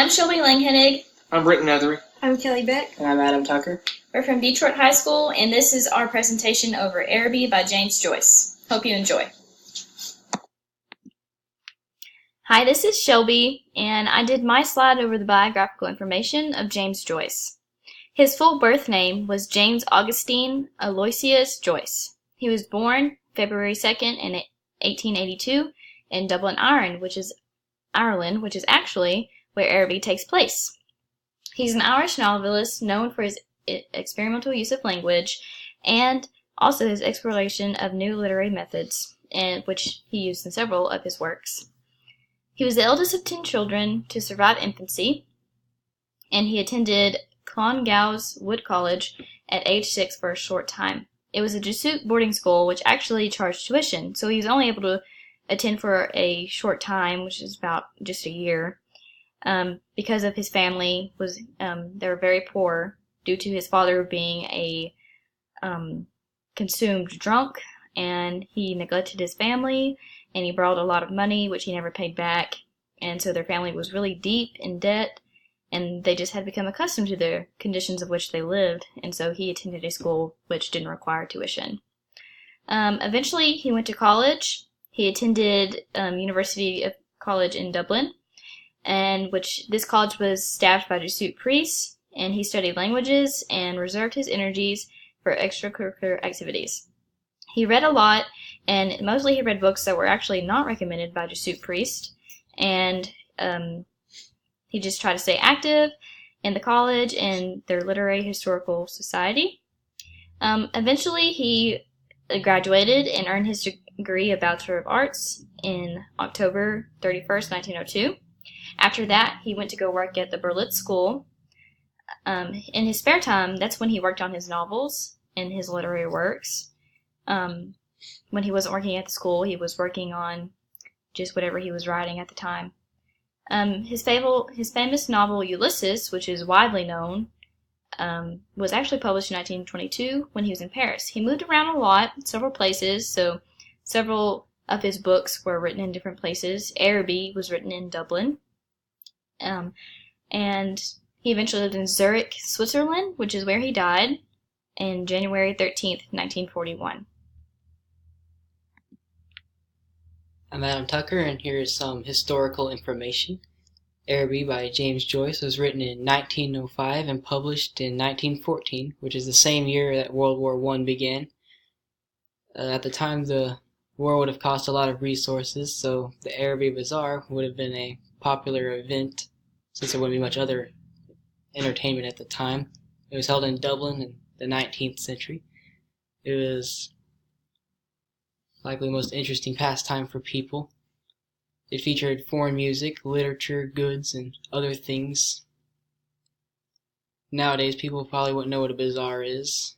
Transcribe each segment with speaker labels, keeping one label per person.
Speaker 1: I'm Shelby Langhennig.
Speaker 2: I'm Britton Nethery.
Speaker 3: I'm Kelly Beck.
Speaker 4: And I'm Adam Tucker.
Speaker 1: We're from Detroit High School, and this is our presentation over Araby by James Joyce. Hope you enjoy. Hi, this is Shelby, and I did my slide over the biographical information of James Joyce. His full birth name was James Augustine Aloysius Joyce. He was born February 2nd in 1882 in Dublin, Ireland, which is actually where Araby takes place. He's an Irish novelist known for his experimental use of language and also his exploration of new literary methods, which he used in several of his works. He was the eldest of 10 children to survive infancy, and he attended Clongowes Wood College at age 6 for a short time. It was a Jesuit boarding school which actually charged tuition, so he was only able to attend for a short time, which is about just a year, because of his family they were very poor due to his father being a consumed drunk, and he neglected his family, and he borrowed a lot of money which he never paid back, and so their family was really deep in debt, and they just had become accustomed to the conditions of which they lived, and so he attended a school which didn't require tuition. Eventually he went to college. He attended University of College in Dublin, and this college was staffed by Jesuit priests, and he studied languages and reserved his energies for extracurricular activities. He read a lot, and mostly he read books that were actually not recommended by Jesuit priests, and he just tried to stay active in the college and their literary historical society. Eventually he graduated and earned his degree of Bachelor of Arts in October 31st, 1902. After that, he went to go work at the Berlitz School. In his spare time, that's when he worked on his novels and his literary works. When he wasn't working at the school, he was working on just whatever he was writing at the time. His famous novel Ulysses, which is widely known, was actually published in 1922 when he was in Paris. He moved around a lot, several places, so several of his books were written in different places. Araby was written in Dublin. And he eventually lived in Zurich, Switzerland, which is where he died, in January 13th, 1941.
Speaker 4: I'm Adam Tucker, and here is some historical information. Araby by James Joyce was written in 1905 and published in 1914, which is the same year that World War I began. At the time, the war would have cost a lot of resources, so the Araby Bazaar would have been a popular event since there wouldn't be much other entertainment at the time. It was held in Dublin in the 19th century. It was likely the most interesting pastime for people. It featured foreign music, literature, goods, and other things. Nowadays, people probably wouldn't know what a bazaar is.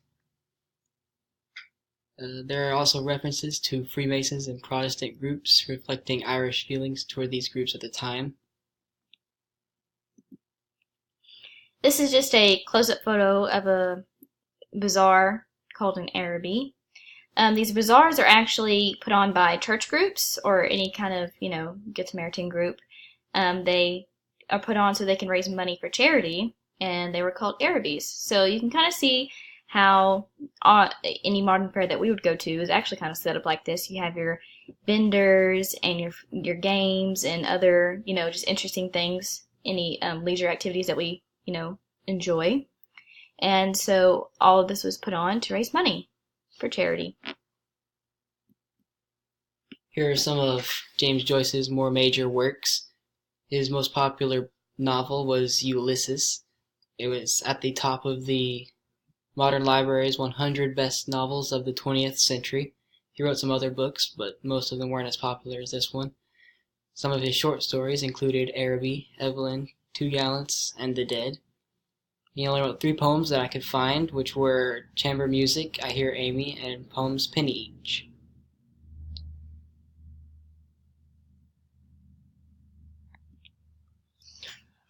Speaker 4: There are also references to Freemasons and Protestant groups, reflecting Irish feelings toward these groups at the time.
Speaker 1: This is just a close-up photo of a bazaar called an Araby. These bazaars are actually put on by church groups or any kind of, Good Samaritan group. They are put on so they can raise money for charity, and they were called Arabies. So you can kind of see how any modern fair that we would go to is actually kind of set up like this. You have your vendors and your games and other, just interesting things, any leisure activities that we, enjoy. And so all of this was put on to raise money for charity.
Speaker 4: Here are some of James Joyce's more major works. His most popular novel was Ulysses. It was at the top of the Modern Library's 100 best novels of the 20th century. He wrote some other books, but most of them weren't as popular as this one. Some of his short stories included Araby, Evelyn, Two Gallants, and The Dead. He only wrote 3 poems that I could find, which were Chamber Music, I Hear Amy, and Poems Penny each.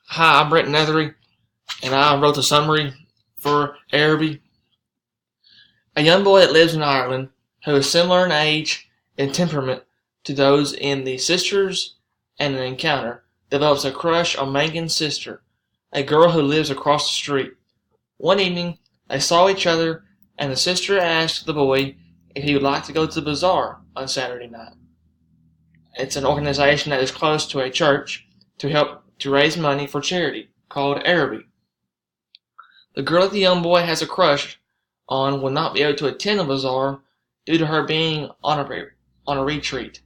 Speaker 2: Hi, I'm Britton Nethery, and I wrote the summary for Araby. A young boy that lives in Ireland, who is similar in age and temperament to those in The Sisters and An Encounter, develops a crush on Megan's sister, a girl who lives across the street. One evening, they saw each other, and the sister asked the boy if he would like to go to the bazaar on Saturday night. It's an organization that is close to a church to help to raise money for charity called Araby. The girl that the young boy has a crush on will not be able to attend the bazaar due to her being on a retreat.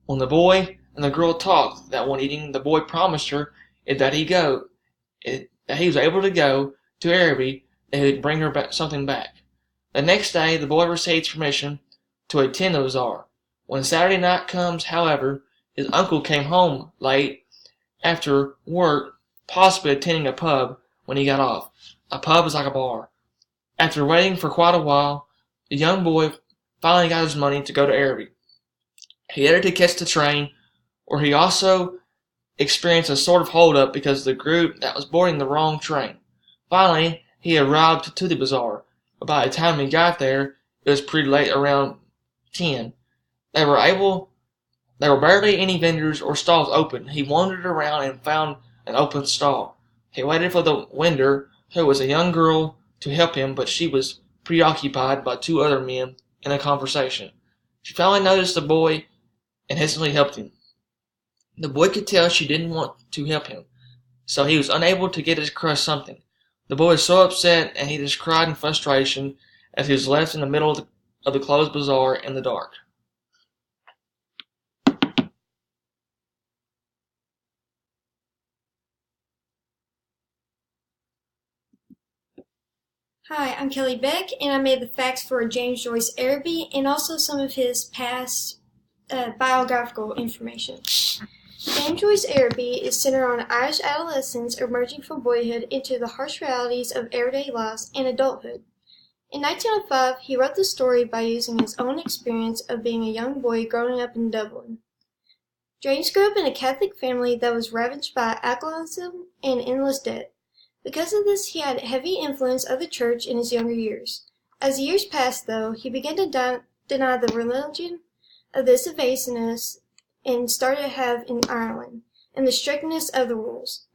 Speaker 2: When the boy and the girl talked that one evening, the boy promised her that he was able to go to Araby, that he would bring her something back. The next day, the boy receives permission to attend the bazaar. When Saturday night comes, however, his uncle came home late after work, possibly attending a pub when he got off. A pub is like a bar. After waiting for quite a while, the young boy finally got his money to go to Araby. He headed to catch the train, where he also experienced a sort of hold-up because of the group that was boarding the wrong train. Finally, he arrived to the bazaar, but by the time he got there, it was pretty late, around 10. There were barely any vendors or stalls open. He wandered around and found an open stall. He waited for the vendor, who was a young girl, to help him, but she was preoccupied by two other men in a conversation. She finally noticed the boy and hesitantly helped him. The boy could tell she didn't want to help him, so he was unable to get his crush something. The boy was so upset, and he just cried in frustration as he was left in the middle of the closed bazaar in the dark.
Speaker 3: Hi, I'm Kelly Beck, and I made the facts for James Joyce Araby and also some of his past biographical information. James Joyce Araby is centered on Irish adolescents emerging from boyhood into the harsh realities of everyday lives and adulthood. In 1905, he wrote the story by using his own experience of being a young boy growing up in Dublin. James grew up in a Catholic family that was ravaged by alcoholism and endless debt. Because of this, he had heavy influence of the church in his younger years. As the years passed, though, he began to deny the religion of this evasiveness and started to have in Ireland, and the strictness of the rules.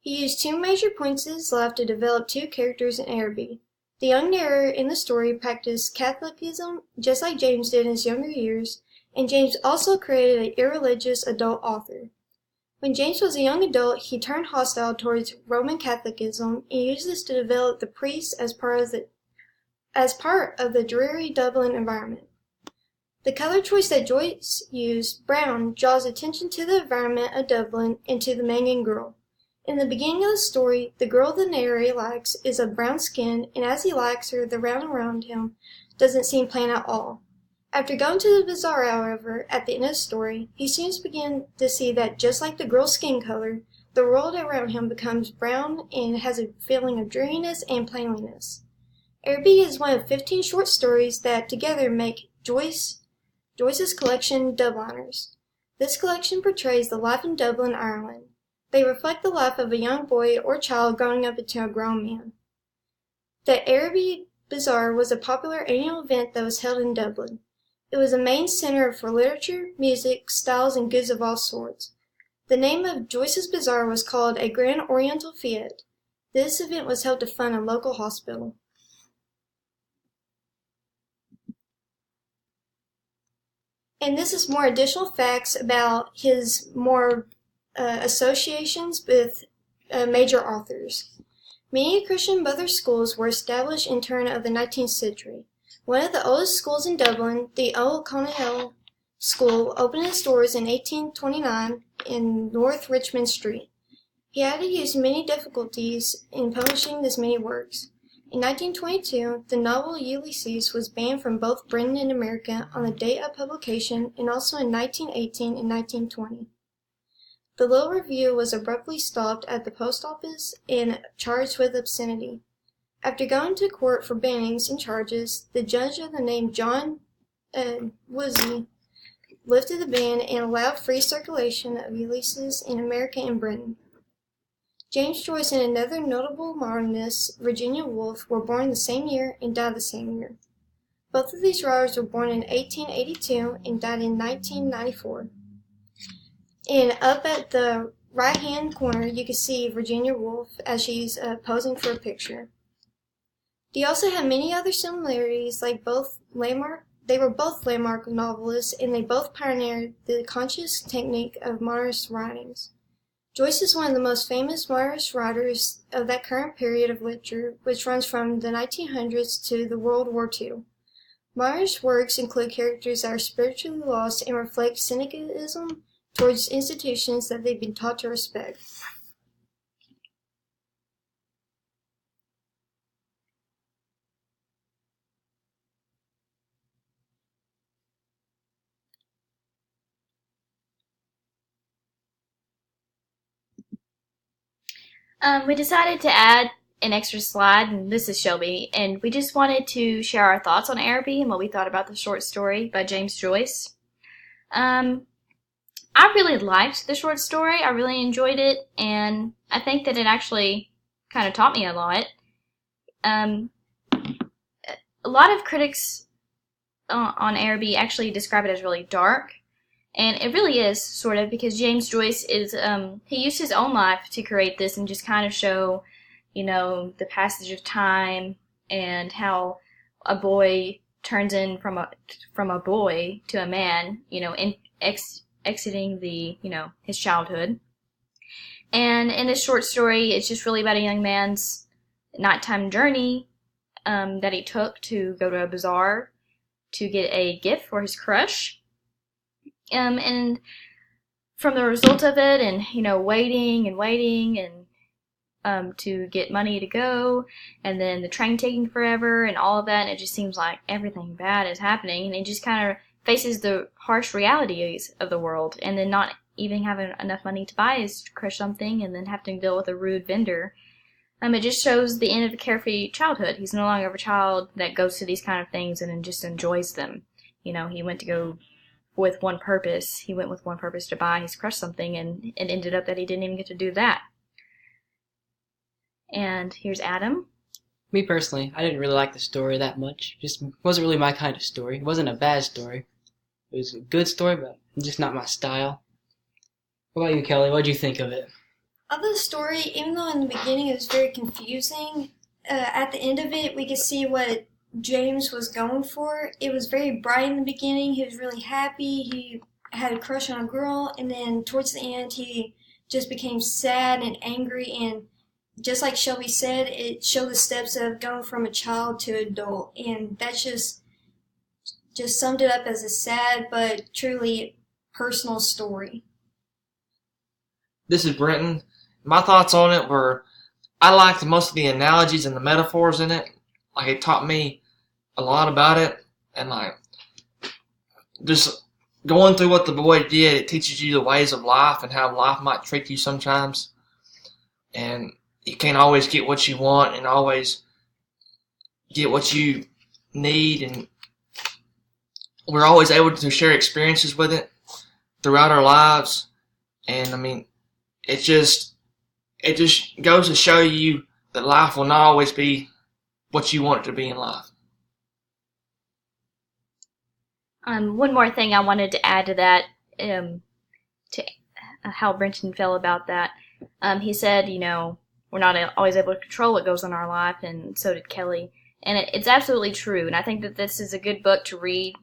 Speaker 3: He used two major points of his life to develop two characters in Araby. The young narrator in the story practiced Catholicism just like James did in his younger years, and James also created an irreligious adult author. When James was a young adult, he turned hostile towards Roman Catholicism and used this to develop the priests as part of the dreary Dublin environment. The color choice that Joyce used, brown, draws attention to the environment of Dublin and to the Megan girl. In the beginning of the story, the girl the narrator likes is of brown skin, and as he likes her, the round around him doesn't seem plain at all. After going to the bazaar, however, at the end of the story, he soon begins to see that just like the girl's skin color, the world around him becomes brown and has a feeling of dreariness and plainness. Araby is one of 15 short stories that together make Joyce's collection Dubliners. This collection portrays the life in Dublin, Ireland. They reflect the life of a young boy or child growing up into a grown man. The Araby Bazaar was a popular annual event that was held in Dublin. It was a main center for literature, music, styles, and goods of all sorts. The name of Joyce's Bazaar was called a Grand Oriental Fete. This event was held to fund a local hospital. And this is more additional facts about his more associations with major authors. Many Christian Brothers schools were established in turn of the 19th century. One of the oldest schools in Dublin, the Old Connell School, opened its doors in 1829 in North Richmond Street. He had to use many difficulties in publishing this many works. In 1922, the novel Ulysses was banned from both Britain and America on the date of publication, and also in 1918 and 1920. The Little Review was abruptly stopped at the post office and charged with obscenity. After going to court for bannings and charges, the judge of the name John Woolsey lifted the ban and allowed free circulation of Ulysses in America and Britain. James Joyce and another notable modernist, Virginia Woolf, were born the same year and died the same year. Both of these writers were born in 1882 and died in 1994. And up at the right-hand corner, you can see Virginia Woolf as she's posing for a picture. They also have many other similarities, like they were both landmark novelists, and they both pioneered the conscious technique of modernist writings. Joyce is one of the most famous modernist writers of that current period of literature, which runs from the 1900s to the World War II. Modernist works include characters that are spiritually lost and reflect cynicism towards institutions that they've been taught to respect.
Speaker 1: We decided to add an extra slide, and this is Shelby, and we just wanted to share our thoughts on Araby and what we thought about the short story by James Joyce. I really liked the short story. I really enjoyed it, and I think that it actually kind of taught me a lot. A lot of critics on Araby actually describe it as really dark, and it really is, sort of, because James Joyce is, he used his own life to create this and just kind of show, the passage of time and how a boy turns in from a boy to a man, exiting the, his childhood. And in this short story, it's just really about a young man's nighttime journey that he took to go to a bazaar to get a gift for his crush. And from the result of it, and waiting and to get money to go, and then the train taking forever and all of that, and it just seems like everything bad is happening, and he just kind of faces the harsh realities of the world, and then not even having enough money to buy his crush something, and then having to deal with a rude vendor. It just shows the end of a carefree childhood. He's no longer a child that goes to these kind of things and then just enjoys them. He went to go with one purpose. He went with one purpose to buy his crush something, and it ended up that he didn't even get to do that. And here's Adam.
Speaker 4: Me personally, I didn't really like the story that much. Just wasn't really my kind of story. It wasn't a bad story. It was a good story, but just not my style. What about you, Kelly? What did you think of it?
Speaker 3: Of the story, even though in the beginning it was very confusing, at the end of it we could see what James was going for. It was very bright in the beginning. He was really happy. He had a crush on a girl, and then towards the end he just became sad and angry, and just like Shelby said, it showed the steps of going from a child to adult, and that just summed it up as a sad but truly personal story.
Speaker 2: This is Brenton. My thoughts on it were, I liked most of the analogies and the metaphors in it. Like, it taught me a lot about it, and just going through what the boy did, it teaches you the ways of life and how life might trick you sometimes. And you can't always get what you want and always get what you need, and we're always able to share experiences with it throughout our lives. And it just goes to show you that life will not always be what you want it to be in life.
Speaker 1: One more thing I wanted to add to that, to how Brenton felt about that. He said, we're not always able to control what goes on in our life, and so did Kelly. And it's absolutely true. And I think that this is a good book to read,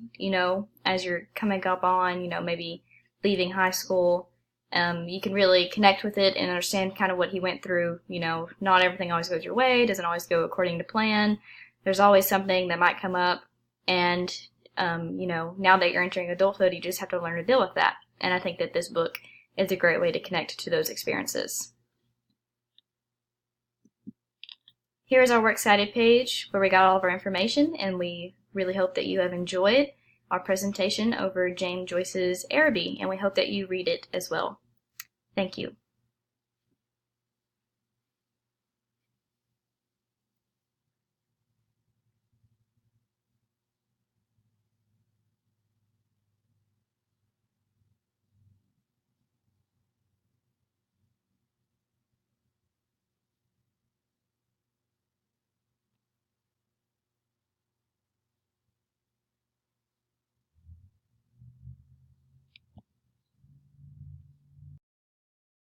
Speaker 1: as you're coming up on, maybe leaving high school. You can really connect with it and understand kind of what he went through. Not everything always goes your way, doesn't always go according to plan. There's always something that might come up, and now that you're entering adulthood, you just have to learn to deal with that. And I think that this book is a great way to connect to those experiences. Here's our Works Cited page where we got all of our information, and we really hope that you have enjoyed our presentation over James Joyce's Araby, and we hope that you read it as well. Thank you.